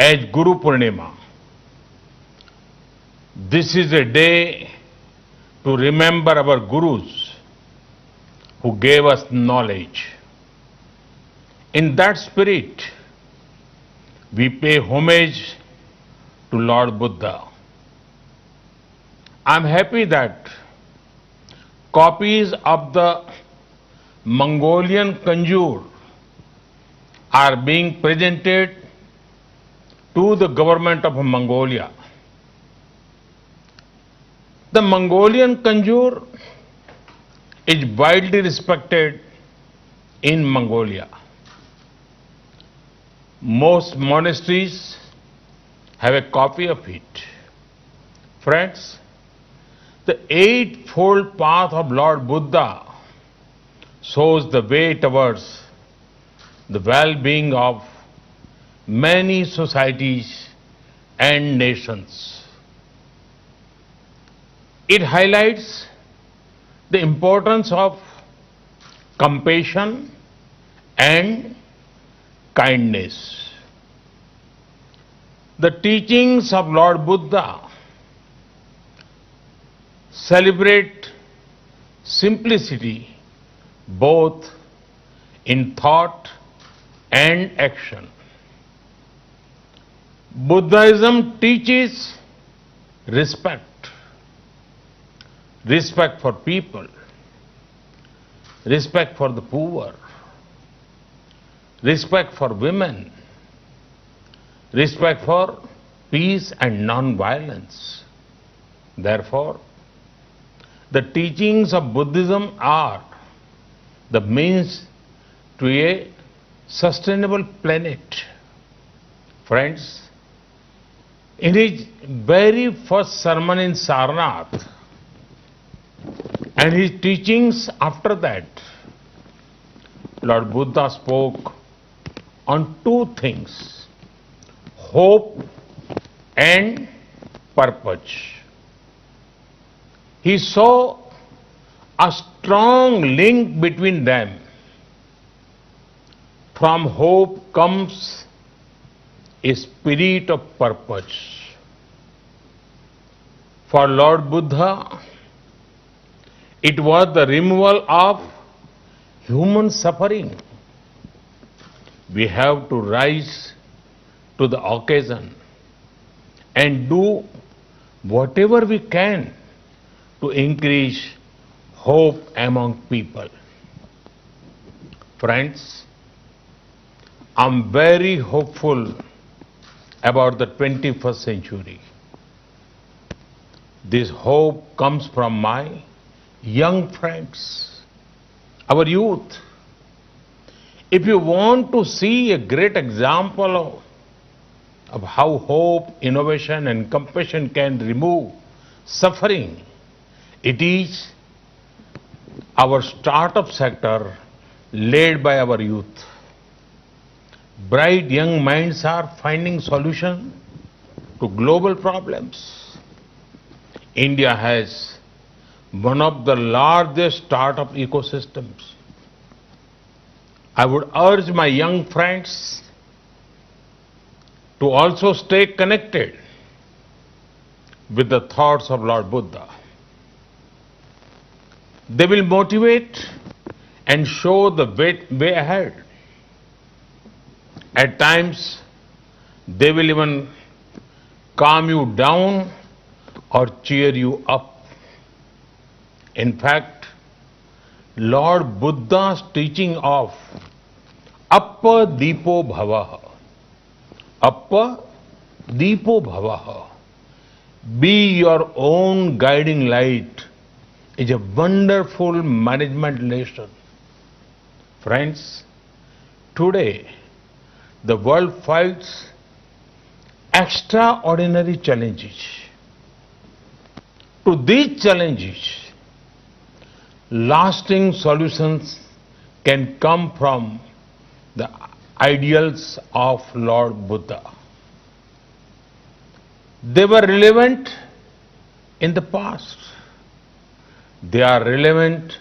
As Guru Purnima, this is a day to remember our Gurus who gave us knowledge. In that spirit, we pay homage to Lord Buddha. I'm happy that copies of the Mongolian Kanjur are being presented to the government of Mongolia. The Mongolian Kanjur is widely respected in Mongolia. Most monasteries have a copy of it. Friends, the Eightfold Path of Lord Buddha shows the way towards the well-being of many societies and nations. It highlights the importance of compassion and kindness. The teachings of Lord Buddha celebrate simplicity both in thought and action. Buddhism teaches respect for people, respect for the poor, respect for women, respect for peace and non-violence. Therefore, the teachings of Buddhism are the means to a sustainable planet. Friends, in his very first sermon in Sarnath and his teachings after that, Lord Buddha spoke on two things: hope and purpose. He saw a strong link between them. From hope comes a spirit of purpose. For Lord Buddha, it was the removal of human suffering. We have to rise to the occasion and do whatever we can to increase hope among people. Friends, I'm very hopeful about the 21st century. This hope comes from my young friends, our youth. If you want to see a great example of how hope, innovation and compassion can remove suffering, it is our startup sector led by our youth. Bright young minds are finding solutions to global problems. India has one of the largest startup ecosystems. I would urge my young friends to also stay connected with the thoughts of Lord Buddha. They will motivate and show the way ahead. At times, they will even calm you down or cheer you up. In fact, Lord Buddha's teaching of Appa Deepo Bhavaha, Appa Deepo Bhavaha, be your own guiding light, is a wonderful management lesson. Friends, today the world fights extraordinary challenges. To these challenges, lasting solutions can come from the ideals of Lord Buddha. They were relevant in the past. They are relevant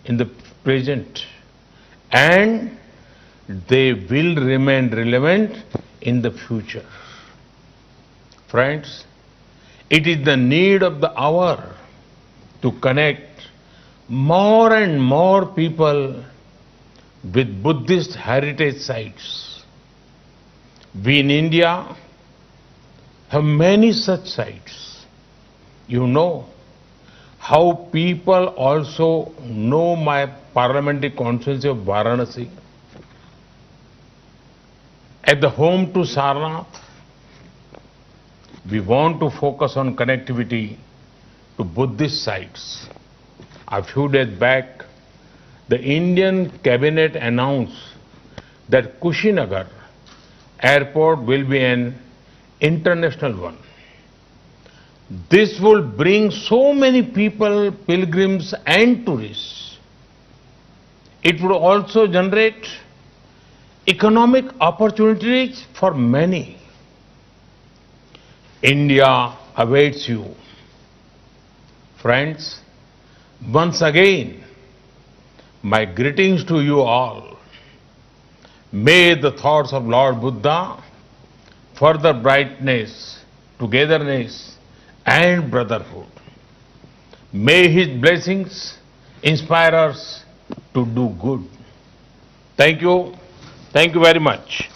in the present. And they will remain relevant in the future. Friends, it is the need of the hour to connect more and more people with Buddhist heritage sites. We in India have many such sites. You know how people also know my parliamentary constituency of Varanasi. At the home to Sarnath, we want to focus on connectivity to Buddhist sites. A few days back, the Indian cabinet announced that Kushinagar airport will be an international one. This will bring so many people, pilgrims and tourists. It would also generate economic opportunities for many. India awaits you. Friends, once again, my greetings to you all. May the thoughts of Lord Buddha further brightness, togetherness and brotherhood. May his blessings inspire us to do good. Thank you. Thank you very much.